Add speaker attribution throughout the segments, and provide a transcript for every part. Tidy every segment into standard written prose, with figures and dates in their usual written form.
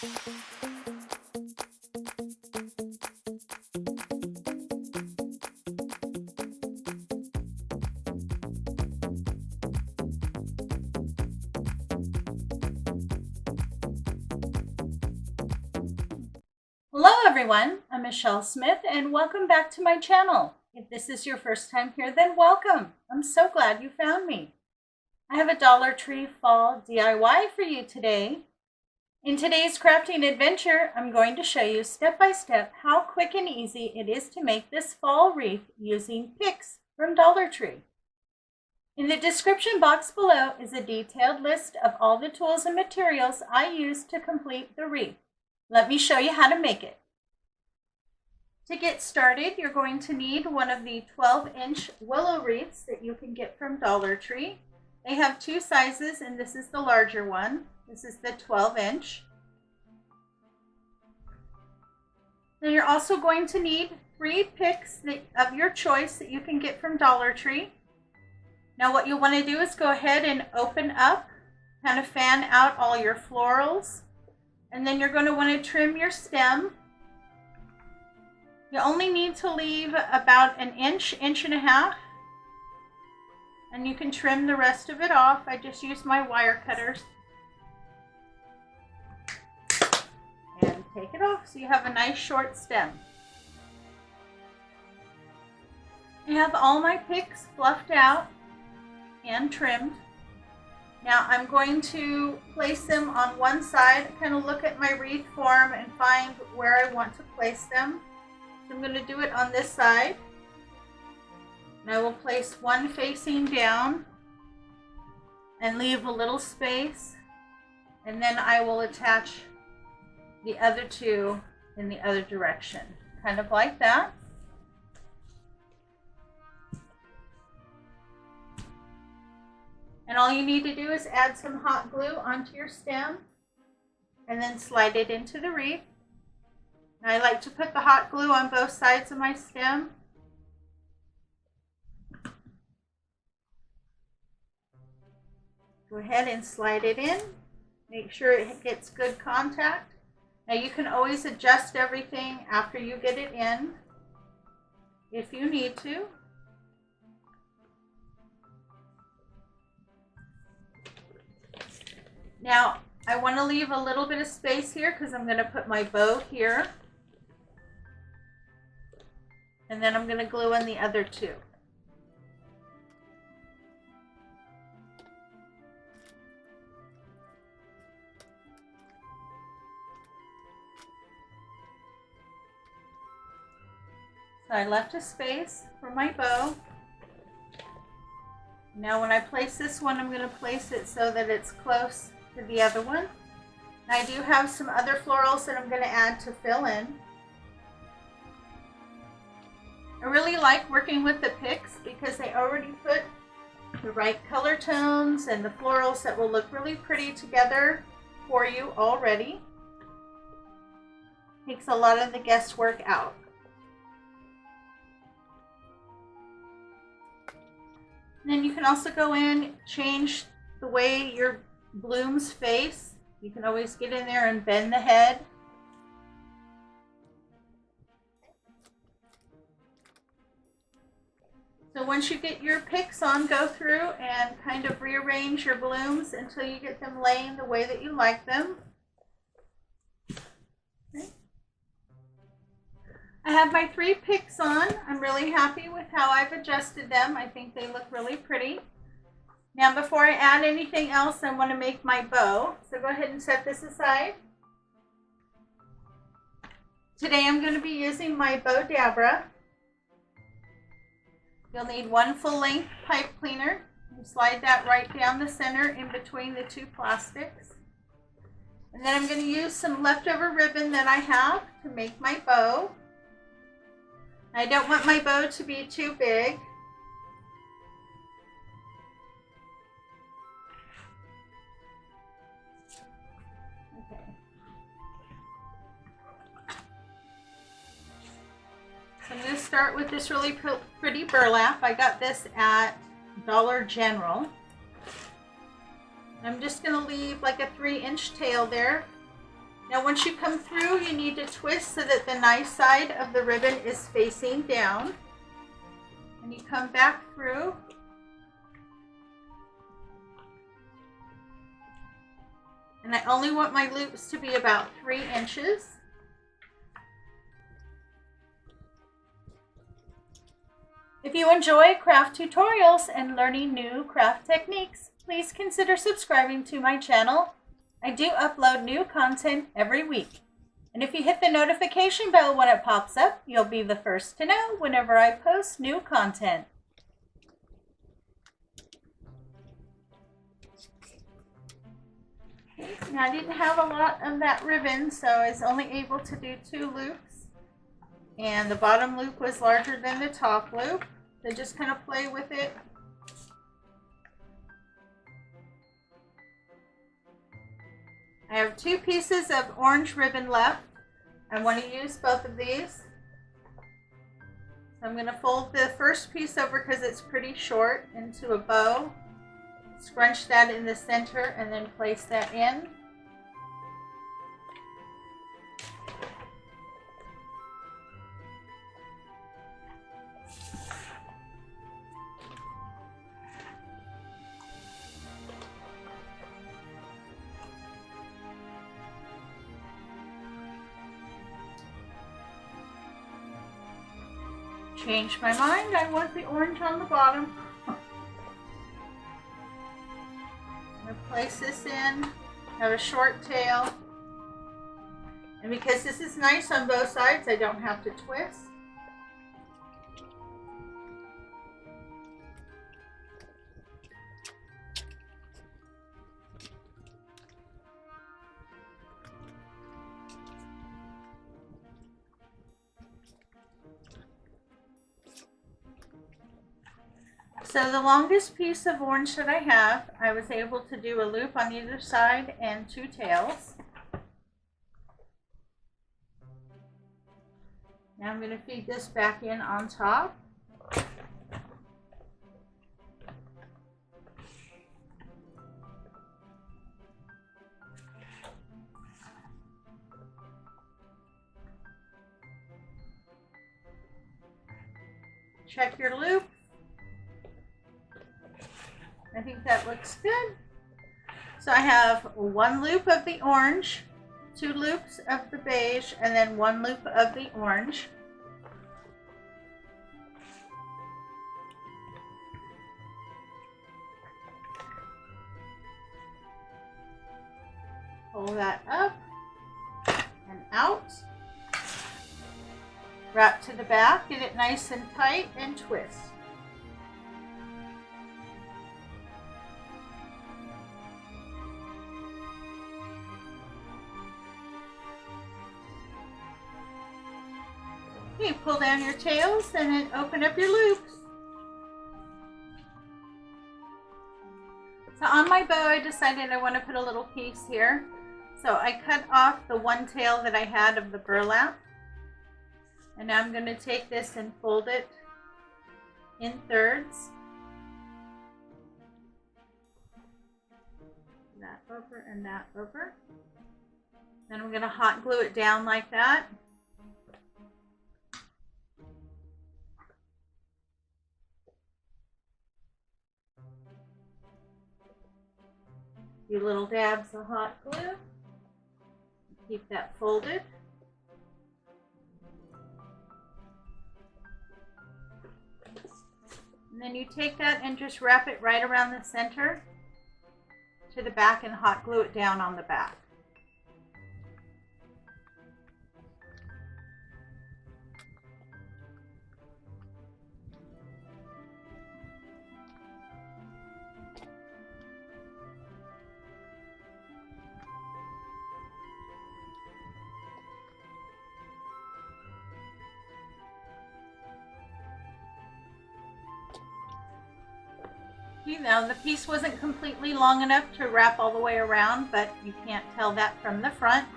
Speaker 1: Hello everyone, I'm Michelle Smith and welcome back to my channel. If this is your first time here, then welcome. I'm so glad you found me. I have a Dollar Tree fall DIY for you today. In today's crafting adventure, I'm going to show you step by step how quick and easy it is to make this fall wreath using picks from Dollar Tree. In the description box below is a detailed list of all the tools and materials I used to complete the wreath. Let me show you how to make it. To get started, you're going to need one of the 12-inch willow wreaths that you can get from Dollar Tree. They have two sizes, and this is the larger one. This is the 12-inch. Then you're also going to need 3 picks of your choice that you can get from Dollar Tree. Now what you'll want to do is go ahead and open up, kind of fan out all your florals. And then you're going to want to trim your stem. You only need to leave about an inch, inch and a half. And you can trim the rest of it off. I just use my wire cutters. And take it off so you have a nice short stem. I have all my picks fluffed out and trimmed. Now I'm going to place them on one side, kind of look at my wreath form and find where I want to place them. So I'm going to do it on this side. And I will place one facing down and leave a little space. And then I will attach the other two in the other direction, kind of like that. And all you need to do is add some hot glue onto your stem and then slide it into the wreath. Now I like to put the hot glue on both sides of my stem. Go ahead and slide it in. Make sure it gets good contact. Now you can always adjust everything after you get it in if you need to. Now, I want to leave a little bit of space here because I'm going to put my bow here. And then I'm going to glue in the other two. So I left a space for my bow. Now when I place this one, I'm going to place it so that it's close to the other one. I do have some other florals that I'm going to add to fill in. I really like working with the picks because they already put the right color tones and the florals that will look really pretty together for you already. Takes a lot of the guesswork out. And then you can also go in, change the way your blooms face. You can always get in there and bend the head. So once you get your picks on, go through and kind of rearrange your blooms until you get them laying the way that you like them. Okay. I have my 3 picks on. I'm really happy with how I've adjusted them. I think they look really pretty. Now before I add anything else, I want to make my bow. So go ahead and set this aside. Today I'm going to be using my bow dabra. You'll need 1 full-length pipe cleaner. You slide that right down the center in between the 2 plastics. And then I'm going to use some leftover ribbon that I have to make my bow. I don't want my bow to be too big. I'm going to start with this really pretty burlap. I got this at Dollar General. I'm just going to leave like a 3-inch tail there. Now once you come through, you need to twist so that the nice side of the ribbon is facing down. And you come back through. And I only want my loops to be about 3 inches. If you enjoy craft tutorials and learning new craft techniques, please consider subscribing to my channel. I do upload new content every week. And if you hit the notification bell when it pops up, you'll be the first to know whenever I post new content. Now I didn't have a lot of that ribbon, so I was only able to do 2 loops. And the bottom loop was larger than the top loop. So just kind of play with it. I have 2 pieces of orange ribbon left. I want to use both of these. So I'm going to fold the first piece over because it's pretty short into a bow. Scrunch that in the center and then place that in. Change my mind, I want the orange on the bottom. I'm going to place this in, have a short tail. And because this is nice on both sides, I don't have to twist. So the longest piece of orange that I have, I was able to do a loop on either side and 2 tails. Now I'm going to feed this back in on top. Check your loop. I think that looks good. So I have 1 loop of the orange, 2 loops of the beige, and then 1 loop of the orange. Pull that up and out. Wrap to the back, get it nice and tight, and twist. Okay, pull down your tails and then open up your loops. So on my bow, I decided I want to put a little piece here. So I cut off the 1 tail that I had of the burlap. And now I'm going to take this and fold it in thirds. That over and that over. Then I'm going to hot glue it down like that. Few little dabs of hot glue. Keep that folded. And then you take that and just wrap it right around the center to the back and hot glue it down on the back. You know, the piece wasn't completely long enough to wrap all the way around, but you can't tell that from the front.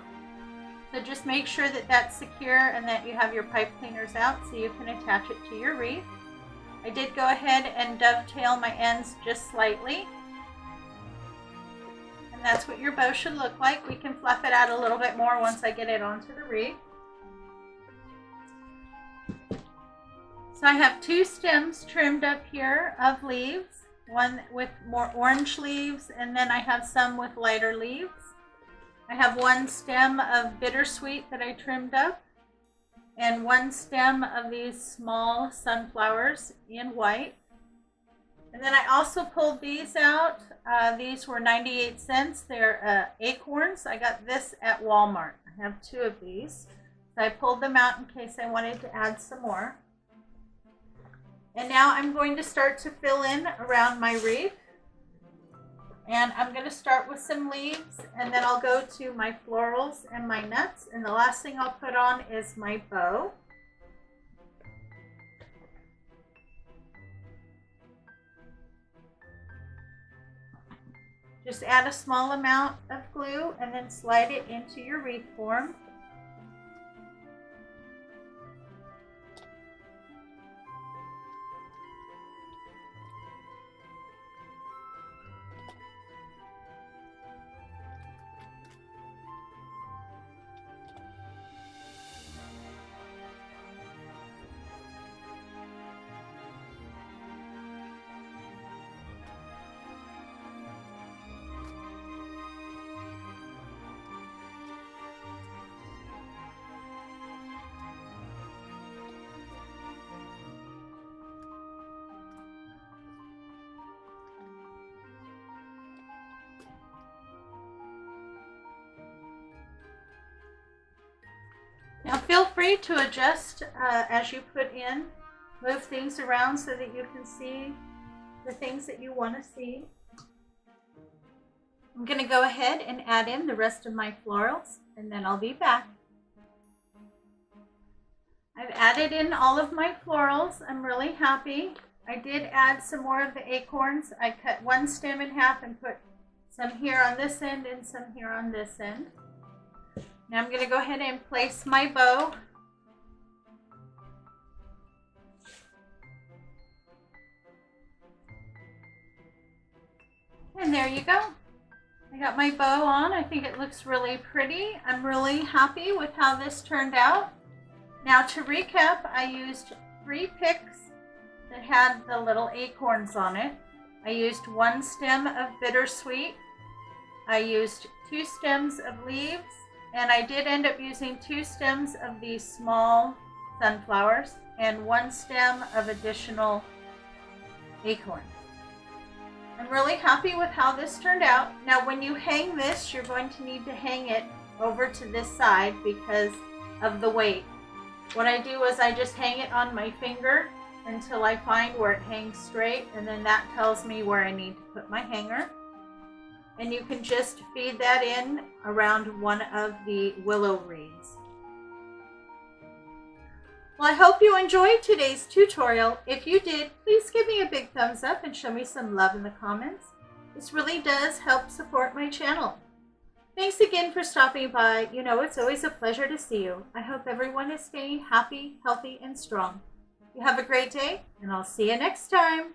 Speaker 1: So just make sure that that's secure and that you have your pipe cleaners out so you can attach it to your wreath. I did go ahead and dovetail my ends just slightly. And that's what your bow should look like. We can fluff it out a little bit more once I get it onto the wreath. So I have 2 stems trimmed up here of leaves, one with more orange leaves, and then I have some with lighter leaves. I have 1 stem of bittersweet that I trimmed up, and 1 stem of these small sunflowers in white. And then I also pulled these out. These were 98 cents. They're acorns. I got this at Walmart. I have 2 of these. So I pulled them out in case I wanted to add some more. And now I'm going to start to fill in around my wreath. And I'm going to start with some leaves, and then I'll go to my florals and my nuts. And the last thing I'll put on is my bow. Just add a small amount of glue and then slide it into your wreath form. Now feel free to adjust as you put in, move things around so that you can see the things that you want to see. I'm going to go ahead and add in the rest of my florals, and then I'll be back. I've added in all of my florals. I'm really happy. I did add some more of the acorns. I cut 1 stem in half and put some here on this end and some here on this end. Now I'm going to go ahead and place my bow. And there you go. I got my bow on. I think it looks really pretty. I'm really happy with how this turned out. Now to recap, I used 3 picks that had the little acorns on it. I used 1 stem of bittersweet. I used 2 stems of leaves. And I did end up using 2 stems of these small sunflowers and 1 stem of additional acorns. I'm really happy with how this turned out. Now when you hang this, you're going to need to hang it over to this side because of the weight. What I do is I just hang it on my finger until I find where it hangs straight, and then that tells me where I need to put my hanger. And you can just feed that in around one of the willow wreaths. Well, I hope you enjoyed today's tutorial. If you did, please give me a big thumbs up and show me some love in the comments. This really does help support my channel. Thanks again for stopping by. You know, it's always a pleasure to see you. I hope everyone is staying happy, healthy, and strong. You have a great day, and I'll see you next time.